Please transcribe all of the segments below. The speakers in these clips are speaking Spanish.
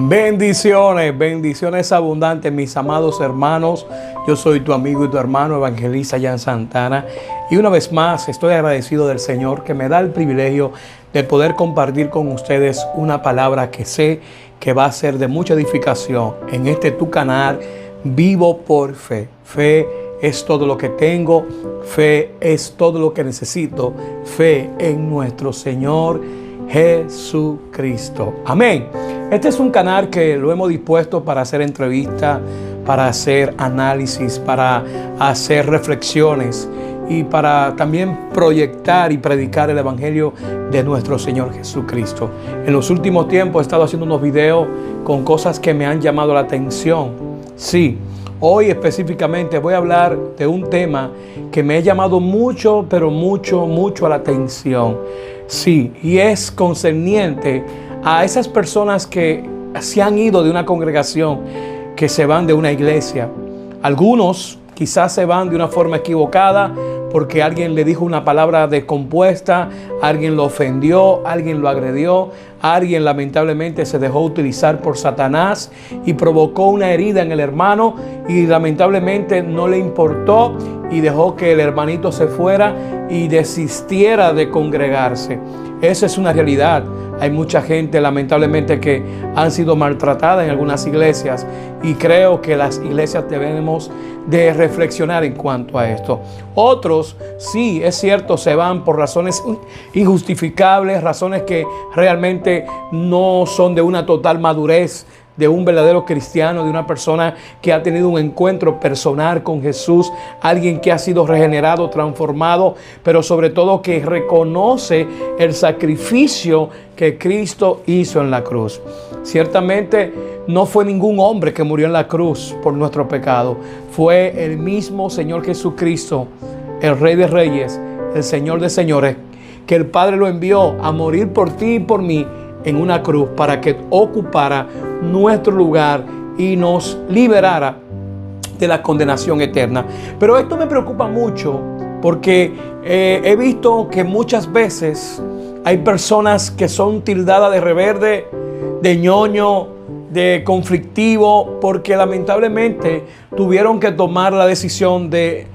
Bendiciones, bendiciones abundantes, mis amados hermanos. Yo soy tu amigo y tu hermano evangelista Jan Santana. Y una vez más estoy agradecido del Señor que me da el privilegio de poder compartir con ustedes una palabra que sé que va a ser de mucha edificación en este tu canal Vivo por Fe. Fe es todo lo que tengo, fe es todo lo que necesito, fe en nuestro Señor Jesucristo. Amén. Este es un canal que lo hemos dispuesto para hacer entrevistas, para hacer análisis, para hacer reflexiones y para también proyectar y predicar el Evangelio de nuestro Señor Jesucristo. En los últimos tiempos he estado haciendo unos videos con cosas que me han llamado la atención. Sí, hoy específicamente voy a hablar de un tema que me ha llamado mucho, pero mucho a la atención. Sí, y es concerniente a esas personas que se han ido de una congregación, que se van de una iglesia. Algunos quizás se van de una forma equivocada porque alguien le dijo una palabra descompuesta, alguien lo ofendió, alguien lo agredió, alguien lamentablemente se dejó utilizar por Satanás y provocó una herida en el hermano y lamentablemente no le importó y dejó que el hermanito se fuera y desistiera de congregarse. Esa es una realidad. Hay mucha gente lamentablemente que han sido maltratadas en algunas iglesias y creo que las iglesias debemos de reflexionar en cuanto a esto. Otros, sí, es cierto, se van por razones injustificables, razones que realmente no son de una total madurez de un verdadero cristiano, de una persona que ha tenido un encuentro personal con Jesús, alguien que ha sido regenerado, transformado, pero sobre todo que reconoce el sacrificio que Cristo hizo en la cruz. Ciertamente no fue ningún hombre que murió en la cruz por nuestro pecado, fue el mismo Señor Jesucristo, el Rey de Reyes, el Señor de Señores, que el Padre lo envió a morir por ti y por mí en una cruz para que ocupara nuestro lugar y nos liberara de la condenación eterna. Pero esto me preocupa mucho porque he visto que muchas veces hay personas que son tildadas de rebelde, de ñoño, de conflictivo, porque lamentablemente tuvieron que tomar la decisión de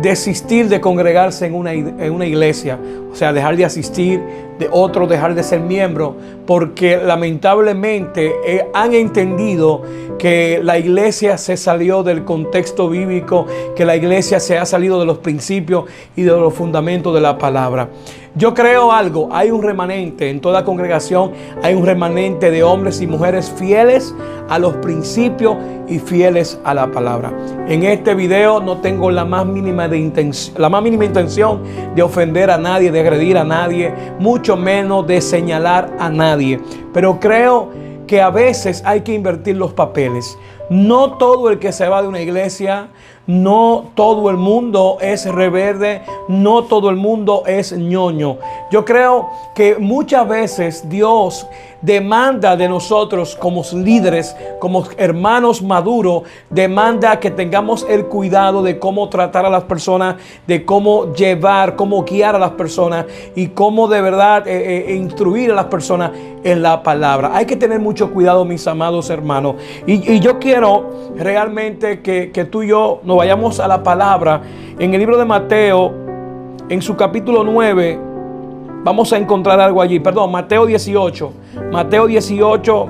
desistir de congregarse en una iglesia, o sea, dejar de asistir, de otros dejar de ser miembro, porque lamentablemente han entendido que la iglesia se salió del contexto bíblico, que la iglesia se ha salido de los principios y de los fundamentos de la palabra. Yo creo algo, hay un remanente en toda congregación, hay un remanente de hombres y mujeres fieles a los principios y fieles a la palabra. En este video no tengo la más mínima intención de ofender a nadie, de agredir a nadie, mucho menos de señalar a nadie. Pero creo que a veces hay que invertir los papeles. No todo el que se va de una iglesia, no todo el mundo es rebelde, no todo el mundo es ñoño. Yo creo que muchas veces Dios demanda de nosotros como líderes, como hermanos maduros, demanda que tengamos el cuidado de cómo tratar a las personas, de cómo llevar, cómo guiar a las personas y cómo de verdad instruir a las personas en la palabra. Hay que tener mucho cuidado, mis amados hermanos. Y yo quiero realmente que tú y yo nos vayamos a la palabra. En el libro de Mateo, en su capítulo 9, vamos a encontrar algo allí. Perdón, Mateo 18. Mateo 18,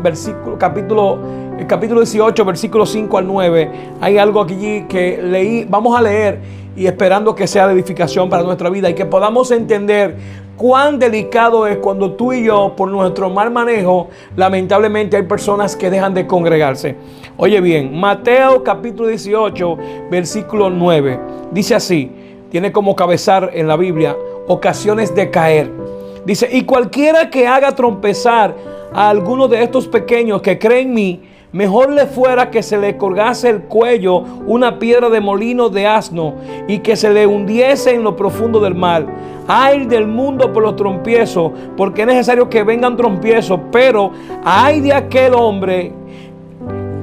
capítulo 18, versículos 5 al 9. Hay algo allí que leí. Vamos a leer y esperando que sea de edificación para nuestra vida y que podamos entender cuán delicado es cuando tú y yo, por nuestro mal manejo, lamentablemente hay personas que dejan de congregarse. Oye bien, Mateo capítulo 18, versículo 9. Dice así, tiene como cabezal en la Biblia, ocasiones de caer. Dice, y cualquiera que haga tropezar a alguno de estos pequeños que creen en mí, mejor le fuera que se le colgase el cuello una piedra de molino de asno y que se le hundiese en lo profundo del mar. Ay del mundo por los trompiezos, porque es necesario que vengan trompiezos, pero ay de aquel hombre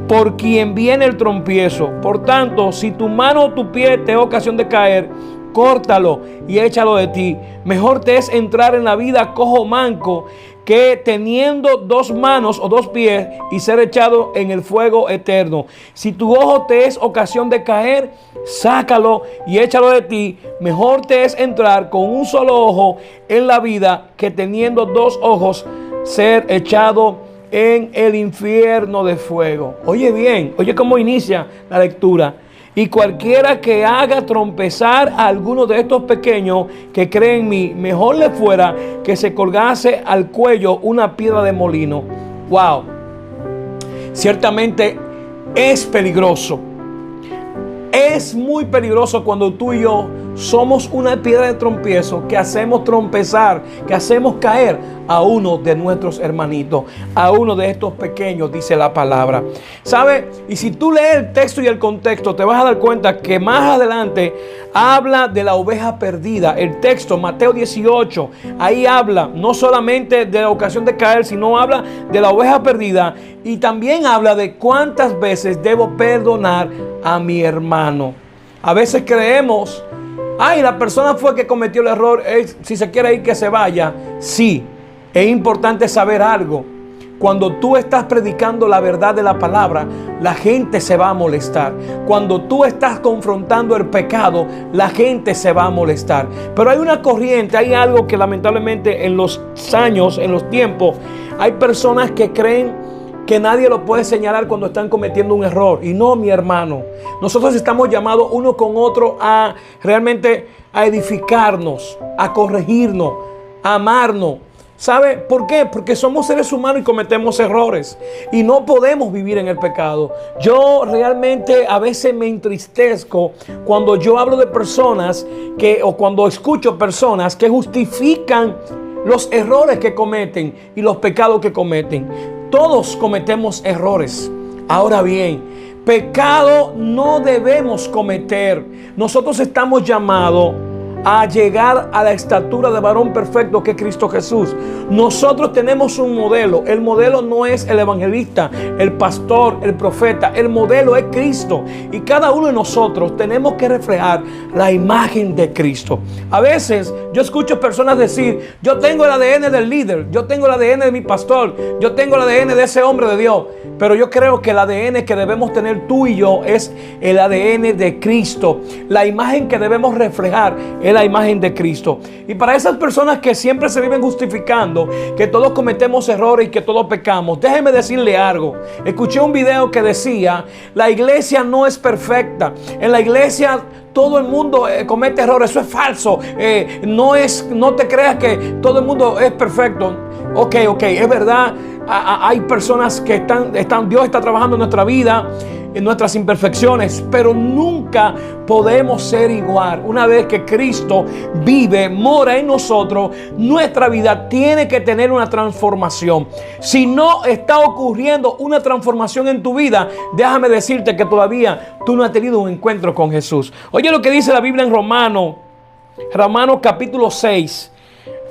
por quien viene el trompiezo. Por tanto, si tu mano o tu pie te es ocasión de caer, córtalo y échalo de ti. Mejor te es entrar en la vida cojo manco que teniendo 2 manos o 2 pies y ser echado en el fuego eterno. Si tu ojo te es ocasión de caer, sácalo y échalo de ti. Mejor te es entrar con un solo ojo en la vida que teniendo 2 ojos ser echado en el infierno de fuego. Oye bien, oye cómo inicia la lectura. Y cualquiera que haga trompezar a alguno de estos pequeños que creen en mí, mejor le fuera que se colgase al cuello una piedra de molino. Wow. Ciertamente es peligroso. Es muy peligroso cuando tú y yo somos una piedra de tropiezo que hacemos trompezar, que hacemos caer a uno de nuestros hermanitos, a uno de estos pequeños, dice la palabra. ¿Sabe? Y si tú lees el texto y el contexto, te vas a dar cuenta que más adelante habla de la oveja perdida. El texto, Mateo 18, ahí habla no solamente de la ocasión de caer, sino habla de la oveja perdida. Y también habla de cuántas veces debo perdonar a mi hermano. A veces creemos, ay, la persona fue que cometió el error, si se quiere ir que se vaya. Sí, es importante saber algo. Cuando tú estás predicando la verdad de la palabra, la gente se va a molestar. Cuando tú estás confrontando el pecado, la gente se va a molestar. Pero hay una corriente, hay algo que lamentablemente en los años, en los tiempos, hay personas que creen que nadie lo puede señalar cuando están cometiendo un error. Y no, mi hermano. Nosotros estamos llamados uno con otro a realmente a edificarnos, a corregirnos, a amarnos. ¿Sabe por qué? Porque somos seres humanos y cometemos errores. Y no podemos vivir en el pecado. Yo realmente a veces me entristezco cuando yo hablo de personas o cuando escucho personas que justifican los errores que cometen y los pecados que cometen. Todos cometemos errores. Ahora bien, pecado no debemos cometer. Nosotros estamos llamados a llegar a la estatura de varón perfecto que es Cristo Jesús. Nosotros tenemos un modelo. El modelo no es el evangelista, el pastor, el profeta. El modelo es Cristo. Y cada uno de nosotros tenemos que reflejar la imagen de Cristo. A veces yo escucho personas decir, yo tengo el ADN del líder, yo tengo el ADN de mi pastor, yo tengo el ADN de ese hombre de Dios. Pero yo creo que el ADN que debemos tener tú y yo es el ADN de Cristo. La imagen que debemos reflejar es la imagen de Cristo. Y para esas personas que siempre se viven justificando que todos cometemos errores y que todos pecamos, déjeme decirle algo. Escuché un video que decía, la iglesia no es perfecta. En la iglesia todo el mundo comete errores. Eso es falso. No te creas que todo el mundo es perfecto. Ok, es verdad. Hay personas que Dios está trabajando en nuestra vida, en nuestras imperfecciones, pero nunca podemos ser igual. Una vez que Cristo vive, mora en nosotros, nuestra vida tiene que tener una transformación. Si no está ocurriendo una transformación en tu vida, déjame decirte que todavía tú no has tenido un encuentro con Jesús. Oye lo que dice la Biblia en Romanos capítulo 6.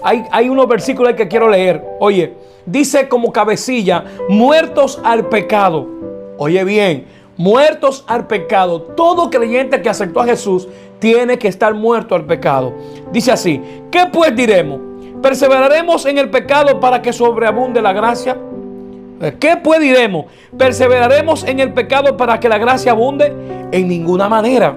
Hay unos versículos que quiero leer. Oye, dice como cabecilla, muertos al pecado. Oye bien, muertos al pecado. Todo creyente que aceptó a Jesús tiene que estar muerto al pecado. Dice así, ¿qué pues diremos? ¿Perseveraremos en el pecado para que sobreabunde la gracia? ¿Qué pues diremos? ¿Perseveraremos en el pecado para que la gracia abunde? En ninguna manera.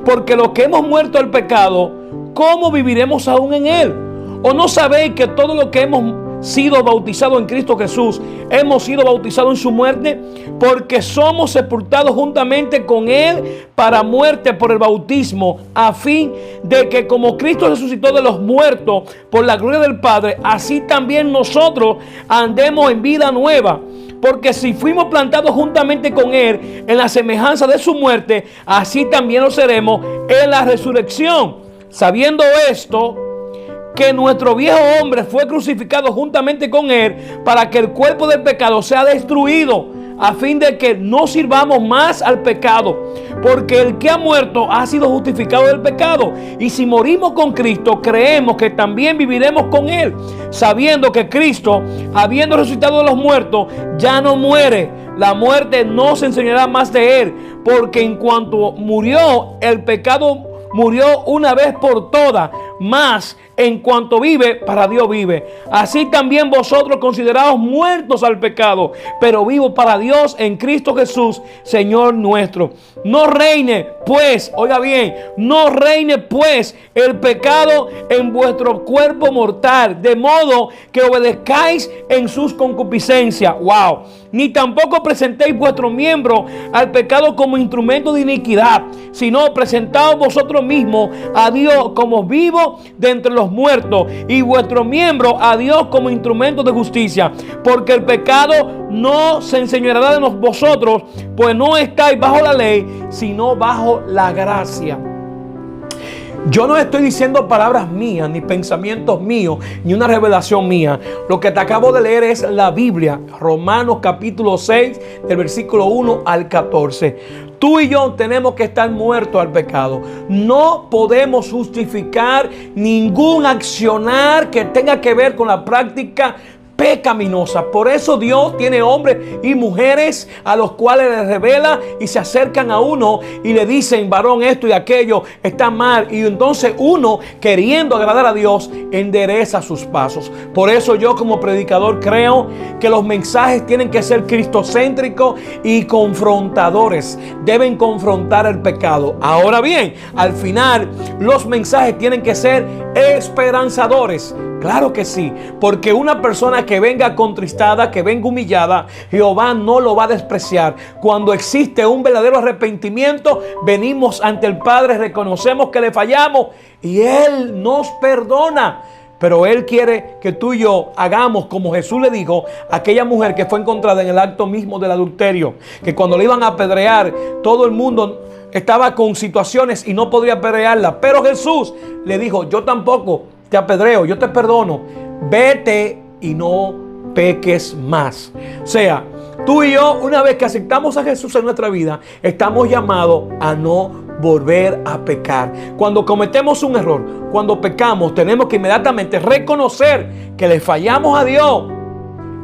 Porque los que hemos muerto al pecado, ¿cómo viviremos aún en él? ¿O no sabéis que todo lo que hemos sido bautizados en Cristo Jesús, hemos sido bautizados en su muerte? Porque somos sepultados juntamente con él para muerte por el bautismo, a fin de que como Cristo resucitó de los muertos por la gloria del Padre, así también nosotros andemos en vida nueva. Porque si fuimos plantados juntamente con él en la semejanza de su muerte, así también lo seremos en la resurrección. Sabiendo esto, que nuestro viejo hombre fue crucificado juntamente con él para que el cuerpo del pecado sea destruido, a fin de que no sirvamos más al pecado, porque el que ha muerto ha sido justificado del pecado. Y si morimos con Cristo, creemos que también viviremos con él, sabiendo que Cristo, habiendo resucitado de los muertos, ya no muere. La muerte no se enseñará más de él, porque en cuanto murió, el pecado murió una vez por todas, mas en cuanto vive, para Dios vive. Así también vosotros considerados muertos al pecado, pero vivos para Dios en Cristo Jesús, Señor nuestro. No reine pues, oiga bien, no reine pues el pecado en vuestro cuerpo mortal, de modo que obedezcáis en sus concupiscencias. Wow. Ni tampoco presentéis vuestros miembros al pecado como instrumento de iniquidad, sino presentaos vosotros mismos a Dios como vivos de entre los muertos, y vuestros miembros a Dios como instrumentos de justicia. Porque el pecado no se enseñoreará de vosotros, pues no estáis bajo la ley, sino bajo la gracia. Yo no estoy diciendo palabras mías, ni pensamientos míos, ni una revelación mía. Lo que te acabo de leer es la Biblia, Romanos capítulo 6, del versículo 1 al 14. Tú y yo tenemos que estar muertos al pecado. No podemos justificar ningún accionar que tenga que ver con la práctica pecaminosa. Por eso Dios tiene hombres y mujeres a los cuales les revela y se acercan a uno y le dicen: varón, esto y aquello está mal. Y entonces uno, queriendo agradar a Dios, endereza sus pasos. Por eso yo, como predicador, creo que los mensajes tienen que ser cristocéntricos y confrontadores. Deben confrontar el pecado. Ahora bien, al final los mensajes tienen que ser esperanzadores. Claro que sí, porque una persona que venga contristada, que venga humillada, Jehová no lo va a despreciar. Cuando existe un verdadero arrepentimiento, venimos ante el Padre, reconocemos que le fallamos y Él nos perdona. Pero Él quiere que tú y yo hagamos como Jesús le dijo a aquella mujer que fue encontrada en el acto mismo del adulterio, que cuando le iban a apedrear, todo el mundo estaba con situaciones y no podría apedrearla. Pero Jesús le dijo: yo tampoco te apedreo, yo te perdono, vete y no peques más. O sea, tú y yo, una vez que aceptamos a Jesús en nuestra vida, estamos llamados a no volver a pecar. Cuando cometemos un error, cuando pecamos, tenemos que inmediatamente reconocer que le fallamos a Dios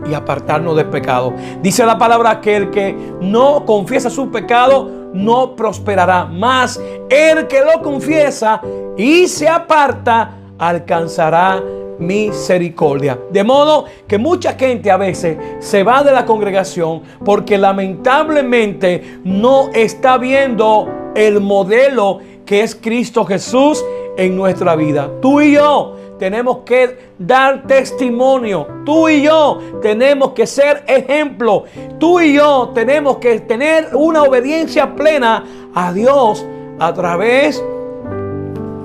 y apartarnos del pecado. Dice la palabra que el que no confiesa su pecado no prosperará, mas el que lo confiesa y se aparta alcanzará misericordia. De modo que mucha gente a veces se va de la congregación porque lamentablemente no está viendo el modelo que es Cristo Jesús en nuestra vida. Tú y yo tenemos que dar testimonio. Tú y yo tenemos que ser ejemplo. Tú y yo tenemos que tener una obediencia plena a Dios a través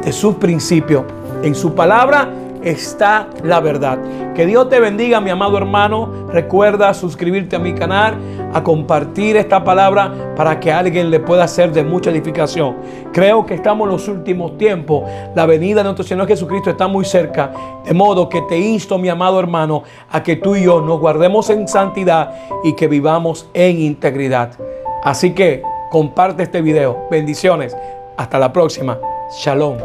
de sus principios. En su palabra está la verdad. Que Dios te bendiga, mi amado hermano. Recuerda suscribirte a mi canal, a compartir esta palabra para que a alguien le pueda ser de mucha edificación. Creo que estamos en los últimos tiempos. La venida de nuestro Señor Jesucristo está muy cerca. De modo que te insto, mi amado hermano, a que tú y yo nos guardemos en santidad y que vivamos en integridad. Así que comparte este video. Bendiciones. Hasta la próxima. Shalom.